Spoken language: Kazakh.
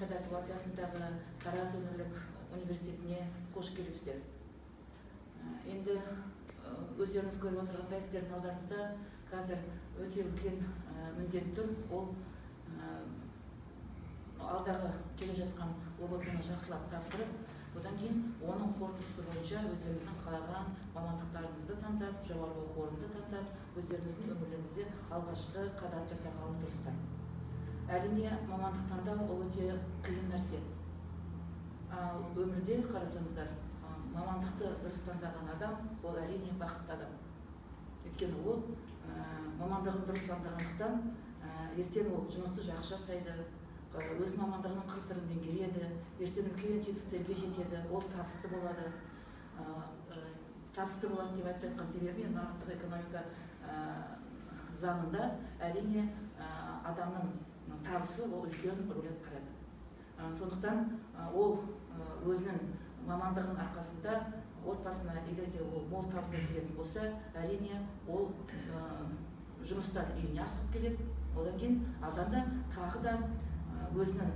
Қайдаров атындағы Тараз өңірлік университетіне қош келіпсіздер. Енді өздеріңіз көріп отырғандай, сіздердің алдарыңызда қазір өте үлкен міндет тұр. Ол алдағы келе жатқан ОБК-ны жақсылап тапсырып, одан кейін оның қорытындысы бойынша өздеріңіздің қалаған мамандықтарыңызды таңдап, жоғарғы оқу орнында таңдап, өздеріңіздің өмірлеріңізде алғашқы қадам жасағалы тұрсыздар. Әрине, мамандық таңдау ол өте қиын нәрсе. Ал өмірде қарасаңыздар, мамандықты дұрыс таңдаған адам ол әрине бақытты адам. Өйткені ол мамандығын дұрыс таңдағандықтан ертең ол жұмысты жақсы жасайды, өз мамандығының қыр-сырын меңгереді, ертең үлкен жетістіктерге жетеді, ол табысты болады. Табысты болады деп айтып жатқан себебі нарықтық экономика заңында әрине адамның табысы ол үлкен рөл атқарады. Сондықтан ол өзінің мамандығының арқасында отбасына егер де ол мол табыс әкелетін болса, әрине ол жұмыстан үйіне асығып келеді. Одан кейін азанда тағы да өзінің